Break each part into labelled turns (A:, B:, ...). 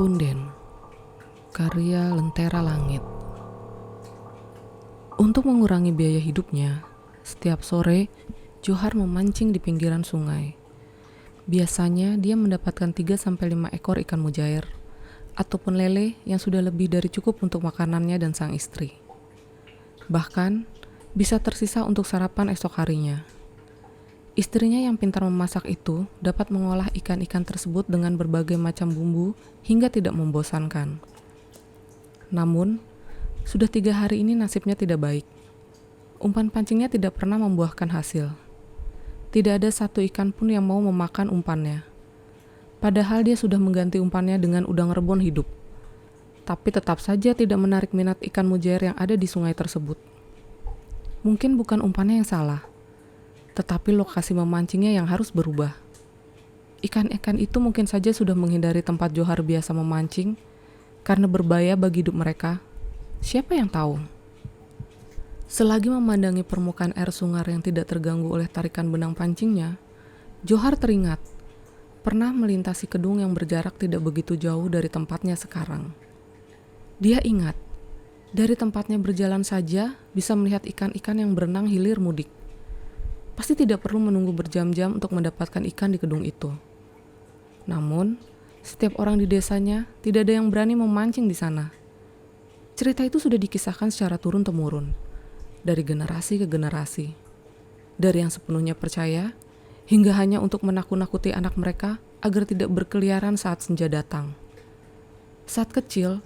A: Punden, karya Lentera Langit. Untuk mengurangi biaya hidupnya, setiap sore Johar memancing di pinggiran sungai. Biasanya dia mendapatkan 3-5 ekor ikan mujair ataupun lele yang sudah lebih dari cukup untuk makanannya dan sang istri. Bahkan bisa tersisa untuk sarapan esok harinya. Istrinya yang pintar memasak itu dapat mengolah ikan-ikan tersebut dengan berbagai macam bumbu hingga tidak membosankan. Namun, sudah 3 hari ini nasibnya tidak baik. Umpan pancingnya tidak pernah membuahkan hasil. Tidak ada satu ikan pun yang mau memakan umpannya. Padahal dia sudah mengganti umpannya dengan udang rebon hidup. Tapi tetap saja tidak menarik minat ikan mujair yang ada di sungai tersebut. Mungkin bukan umpannya yang salah, tetapi lokasi memancingnya yang harus berubah. Ikan-ikan itu mungkin saja sudah menghindari tempat Johar biasa memancing karena berbahaya bagi hidup mereka. Siapa yang tahu? Selagi memandangi permukaan air sungai yang tidak terganggu oleh tarikan benang pancingnya, Johar teringat pernah melintasi kedung yang berjarak tidak begitu jauh dari tempatnya sekarang. Dia ingat, dari tempatnya berjalan saja bisa melihat ikan-ikan yang berenang hilir mudik. Pasti tidak perlu menunggu berjam-jam untuk mendapatkan ikan di kedung itu. Namun, setiap orang di desanya tidak ada yang berani memancing di sana. Cerita itu sudah dikisahkan secara turun-temurun, dari generasi ke generasi. Dari yang sepenuhnya percaya, hingga hanya untuk menakut-nakuti anak mereka agar tidak berkeliaran saat senja datang. Saat kecil,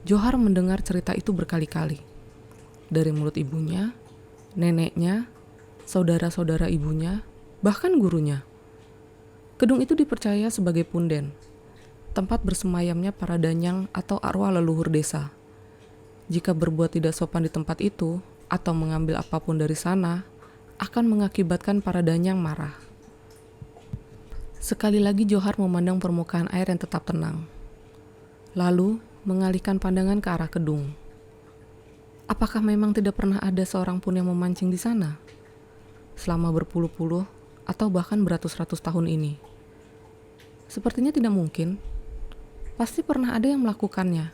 A: Johar mendengar cerita itu berkali-kali. Dari mulut ibunya, neneknya, saudara-saudara ibunya, bahkan gurunya. Kedung itu dipercaya sebagai punden, tempat bersemayamnya para danyang atau arwah leluhur desa. Jika berbuat tidak sopan di tempat itu, atau mengambil apapun dari sana, akan mengakibatkan para danyang marah. Sekali lagi Johar memandang permukaan air yang tetap tenang. Lalu mengalihkan pandangan ke arah kedung. Apakah memang tidak pernah ada seorang pun yang memancing di sana? Selama berpuluh-puluh atau bahkan beratus-ratus tahun ini. Sepertinya tidak mungkin. Pasti pernah ada yang melakukannya.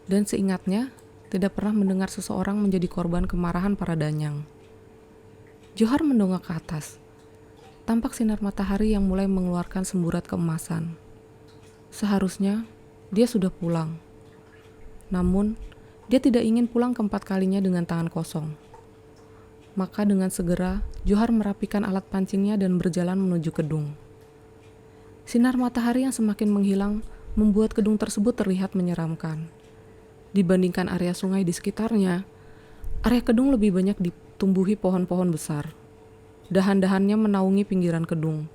A: Dan seingatnya, tidak pernah mendengar seseorang menjadi korban kemarahan para danyang. Johar mendongak ke atas. Tampak sinar matahari yang mulai mengeluarkan semburat keemasan. Seharusnya dia sudah pulang. Namun, dia tidak ingin pulang keempat kalinya dengan tangan kosong. Maka dengan segera, Johar merapikan alat pancingnya dan berjalan menuju kedung. Sinar matahari yang semakin menghilang membuat kedung tersebut terlihat menyeramkan. Dibandingkan area sungai di sekitarnya, area kedung lebih banyak ditumbuhi pohon-pohon besar. Dahan-dahannya menaungi pinggiran kedung,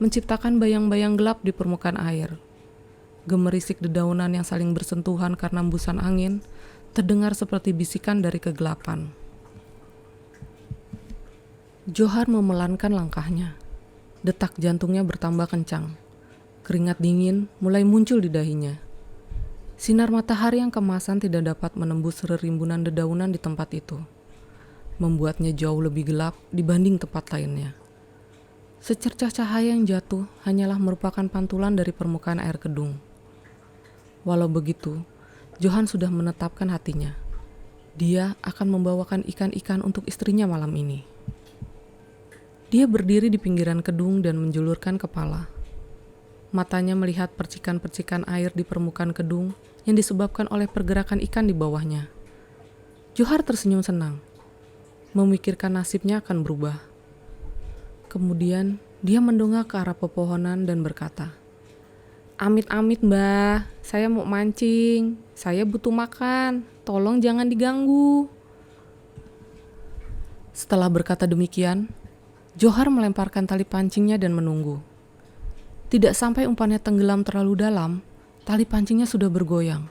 A: menciptakan bayang-bayang gelap di permukaan air. Gemerisik dedaunan yang saling bersentuhan karena embusan angin terdengar seperti bisikan dari kegelapan. Johar memelankan langkahnya. Detak jantungnya bertambah kencang. Keringat dingin mulai muncul di dahinya. Sinar matahari yang kemasan tidak dapat menembus rerimbunan dedaunan di tempat itu, membuatnya jauh lebih gelap dibanding tempat lainnya. Secercah cahaya yang jatuh hanyalah merupakan pantulan dari permukaan air kedung. Walau begitu, Johar sudah menetapkan hatinya. Dia akan membawakan ikan-ikan untuk istrinya malam ini. Dia berdiri di pinggiran kedung dan menjulurkan kepala. Matanya melihat percikan-percikan air di permukaan kedung yang disebabkan oleh pergerakan ikan di bawahnya. Johar tersenyum senang, memikirkan nasibnya akan berubah. Kemudian dia mendongak ke arah pepohonan dan berkata, "Amit-amit mbah, saya mau mancing, saya butuh makan, tolong jangan diganggu." Setelah berkata demikian, Johar melemparkan tali pancingnya dan menunggu. Tidak sampai umpannya tenggelam terlalu dalam, tali pancingnya sudah bergoyang.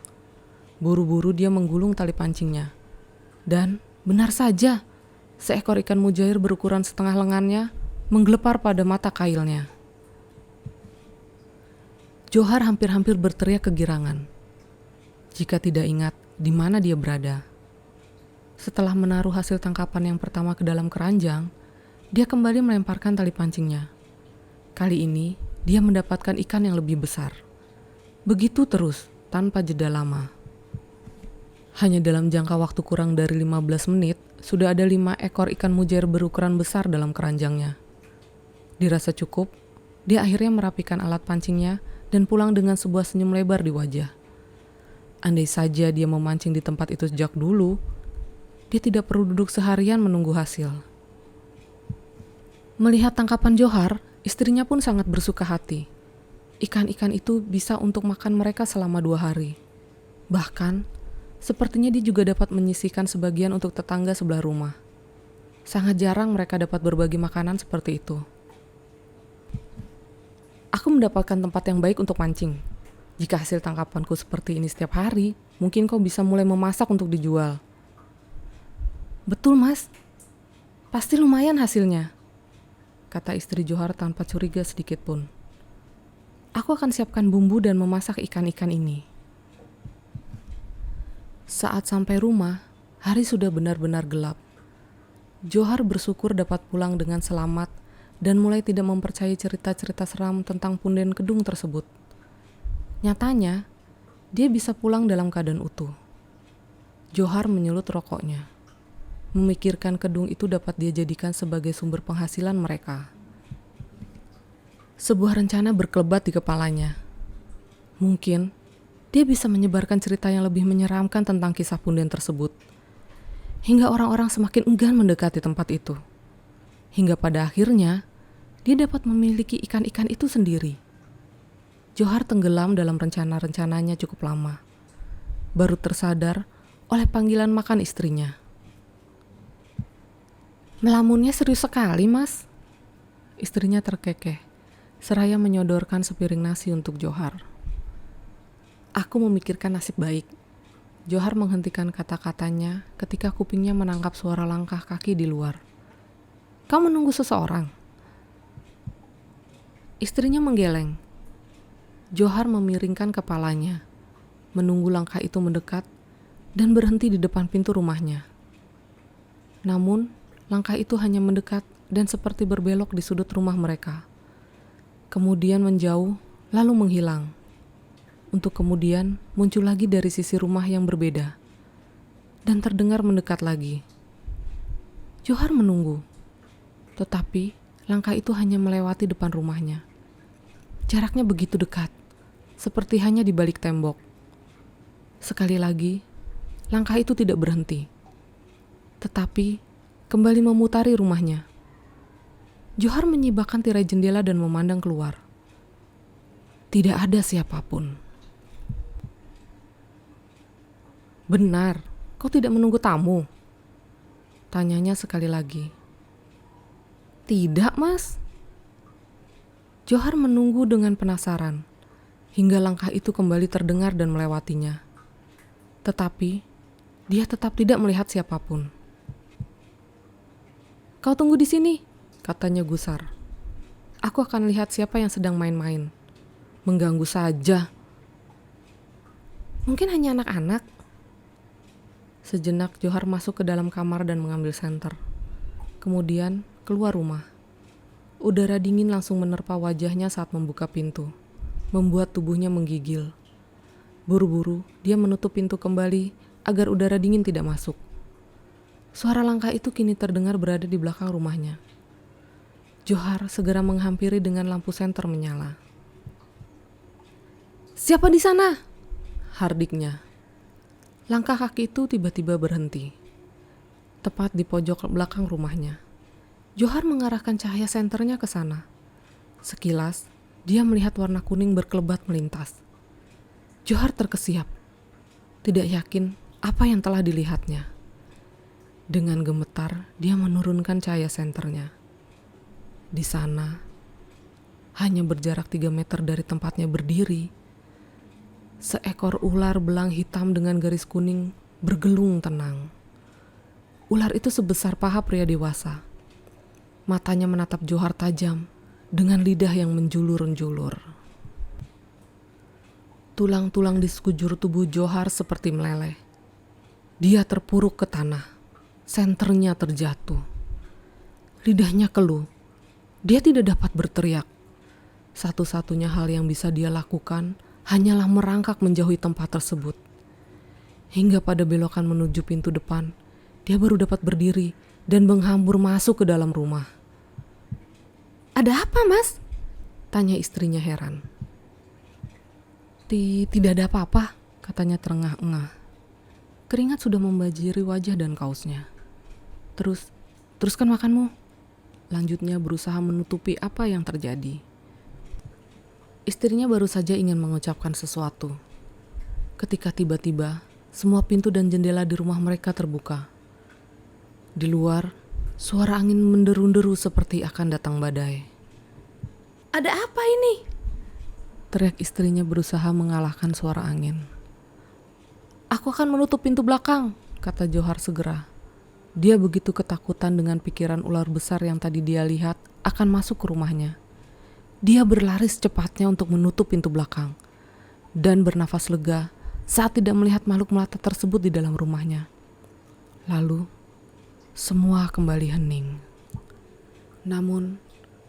A: Buru-buru dia menggulung tali pancingnya. Dan benar saja, seekor ikan mujair berukuran setengah lengannya menggelepar pada mata kailnya. Johar hampir-hampir berteriak kegirangan. Jika tidak ingat di mana dia berada. Setelah menaruh hasil tangkapan yang pertama ke dalam keranjang, dia kembali melemparkan tali pancingnya. Kali ini, dia mendapatkan ikan yang lebih besar. Begitu terus, tanpa jeda lama. Hanya dalam jangka waktu kurang dari 15 menit, sudah ada 5 ekor ikan mujair berukuran besar dalam keranjangnya. Dirasa cukup, dia akhirnya merapikan alat pancingnya dan pulang dengan sebuah senyum lebar di wajah. Andai saja dia memancing di tempat itu sejak dulu, dia tidak perlu duduk seharian menunggu hasil. Melihat tangkapan Johar, istrinya pun sangat bersuka hati. Ikan-ikan itu bisa untuk makan mereka selama 2 hari. Bahkan, sepertinya dia juga dapat menyisihkan sebagian untuk tetangga sebelah rumah. Sangat jarang mereka dapat berbagi makanan seperti itu. Aku mendapatkan tempat yang baik untuk mancing. Jika hasil tangkapanku seperti ini setiap hari, mungkin kau bisa mulai memasak untuk dijual. Betul, Mas. Pasti lumayan hasilnya, kata istri Johar tanpa curiga sedikit pun. Aku akan siapkan bumbu dan memasak ikan-ikan ini. Saat sampai rumah, hari sudah benar-benar gelap. Johar bersyukur dapat pulang dengan selamat dan mulai tidak mempercayai cerita-cerita seram tentang punden kedung tersebut. Nyatanya, dia bisa pulang dalam keadaan utuh. Johar menyulut rokoknya. Memikirkan kedung itu dapat dia jadikan sebagai sumber penghasilan mereka. Sebuah rencana berkelebat di kepalanya. Mungkin dia bisa menyebarkan cerita yang lebih menyeramkan tentang kisah punden tersebut, hingga orang-orang semakin enggan mendekati tempat itu. Hingga pada akhirnya, dia dapat memiliki ikan-ikan itu sendiri. Johar tenggelam dalam rencana-rencananya cukup lama. Baru tersadar oleh panggilan makan istrinya. Melamunnya serius sekali, Mas. Istrinya terkekeh, seraya menyodorkan sepiring nasi untuk Johar. Aku memikirkan nasib baik. Johar menghentikan kata-katanya ketika kupingnya menangkap suara langkah kaki di luar. Kau menunggu seseorang? Istrinya menggeleng. Johar memiringkan kepalanya, menunggu langkah itu mendekat dan berhenti di depan pintu rumahnya. Namun, langkah itu hanya mendekat dan seperti berbelok di sudut rumah mereka. Kemudian menjauh, lalu menghilang. Untuk kemudian muncul lagi dari sisi rumah yang berbeda. Dan terdengar mendekat lagi. Johar menunggu. Tetapi, langkah itu hanya melewati depan rumahnya. Jaraknya begitu dekat, seperti hanya di balik tembok. Sekali lagi, langkah itu tidak berhenti. Tetapi, kembali memutari rumahnya. Johar menyibakkan tirai jendela dan memandang keluar. Tidak ada siapapun. Benar, kau tidak menunggu tamu? Tanyanya sekali lagi. Tidak, Mas. Johar menunggu dengan penasaran, hingga langkah itu kembali terdengar dan melewatinya. Tetapi, dia tetap tidak melihat siapapun. Kau tunggu di sini, katanya gusar. Aku akan lihat siapa yang sedang main-main. Mengganggu saja. Mungkin hanya anak-anak. Sejenak Johar masuk ke dalam kamar dan mengambil senter. Kemudian keluar rumah. Udara dingin langsung menerpa wajahnya saat membuka pintu, membuat tubuhnya menggigil. Buru-buru dia menutup pintu kembali agar udara dingin tidak masuk. Suara langkah itu kini terdengar berada di belakang rumahnya. Johar segera menghampiri dengan lampu senter menyala. Siapa di sana? Hardiknya. Langkah kaki itu tiba-tiba berhenti, tepat di pojok belakang rumahnya. Johar mengarahkan cahaya senternya ke sana. Sekilas, dia melihat warna kuning berkelebat melintas. Johar terkesiap, tidak yakin apa yang telah dilihatnya. Dengan gemetar, dia menurunkan cahaya senternya. Di sana, hanya berjarak 3 meter dari tempatnya berdiri, seekor ular belang hitam dengan garis kuning bergelung tenang. Ular itu sebesar paha pria dewasa. Matanya menatap Johar tajam dengan lidah yang menjulur-njulur. Tulang-tulang di sekujur tubuh Johar seperti meleleh. Dia terpuruk ke tanah. Senternya terjatuh. Lidahnya keluh. Dia tidak dapat berteriak. Satu-satunya hal yang bisa dia lakukan hanyalah merangkak menjauhi tempat tersebut. Hingga pada belokan menuju pintu depan, dia baru dapat berdiri dan menghambur masuk ke dalam rumah. "Ada apa, Mas?" tanya istrinya heran. Tidak ada apa-apa," katanya terengah-engah. Keringat sudah membanjiri wajah dan kaosnya. Teruskan makanmu," lanjutnya berusaha menutupi apa yang terjadi. Istrinya baru saja ingin mengucapkan sesuatu, ketika tiba-tiba semua pintu dan jendela di rumah mereka terbuka. Di luar, suara angin menderu-deru seperti akan datang badai. "Ada apa ini?" teriak istrinya berusaha mengalahkan suara angin. "Aku akan menutup pintu belakang," kata Johar segera. Dia begitu ketakutan dengan pikiran ular besar yang tadi dia lihat akan masuk ke rumahnya. Dia berlari secepatnya untuk menutup pintu belakang dan bernafas lega saat tidak melihat makhluk melata tersebut di dalam rumahnya. Lalu, semua kembali hening. Namun,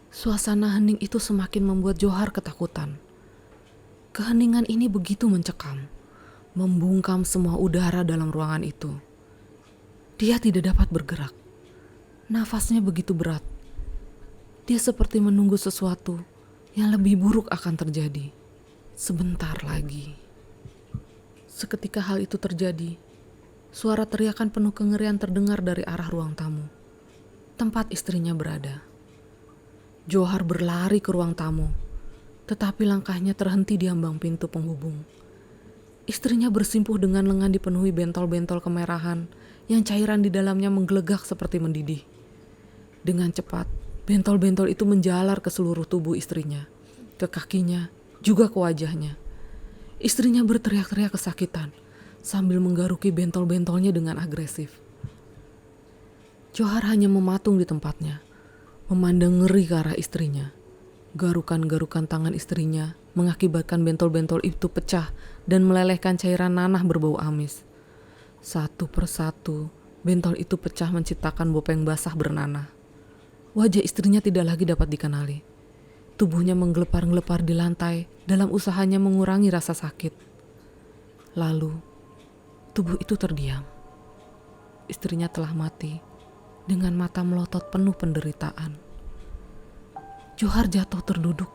A: suasana hening itu semakin membuat Johar ketakutan. Keheningan ini begitu mencekam, membungkam semua udara dalam ruangan itu. Dia tidak dapat bergerak. Nafasnya begitu berat. Dia seperti menunggu sesuatu yang lebih buruk akan terjadi sebentar lagi. Seketika hal itu terjadi, suara teriakan penuh kengerian terdengar dari arah ruang tamu, tempat istrinya berada. Johar berlari ke ruang tamu, tetapi langkahnya terhenti di ambang pintu penghubung. Istrinya bersimpuh dengan lengan dipenuhi bentol-bentol kemerahan yang cairan di dalamnya menggelegak seperti mendidih. Dengan cepat, bentol-bentol itu menjalar ke seluruh tubuh istrinya, ke kakinya, juga ke wajahnya. Istrinya berteriak-teriak kesakitan sambil menggaruki bentol-bentolnya dengan agresif. Johar hanya mematung di tempatnya, memandang ngeri ke arah istrinya. Garukan-garukan tangan istrinya mengakibatkan bentol-bentol itu pecah dan melelehkan cairan nanah berbau amis. Satu persatu, bentol itu pecah menciptakan bopeng basah bernanah. Wajah istrinya tidak lagi dapat dikenali. Tubuhnya menggelepar-gelepar di lantai dalam usahanya mengurangi rasa sakit. Lalu, tubuh itu terdiam. Istrinya telah mati dengan mata melotot penuh penderitaan. Johar jatuh terduduk.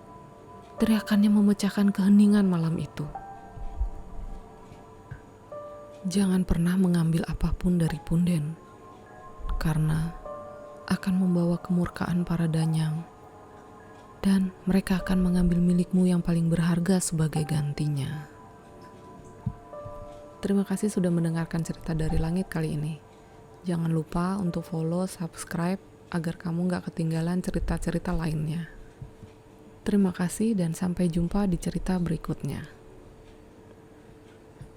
A: Teriakannya memecahkan keheningan malam itu. Jangan pernah mengambil apapun dari punden, karena akan membawa kemurkaan para danyang, dan mereka akan mengambil milikmu yang paling berharga sebagai gantinya. Terima kasih sudah mendengarkan cerita dari langit kali ini. Jangan lupa untuk follow, subscribe, agar kamu gak ketinggalan cerita-cerita lainnya. Terima kasih dan sampai jumpa di cerita berikutnya.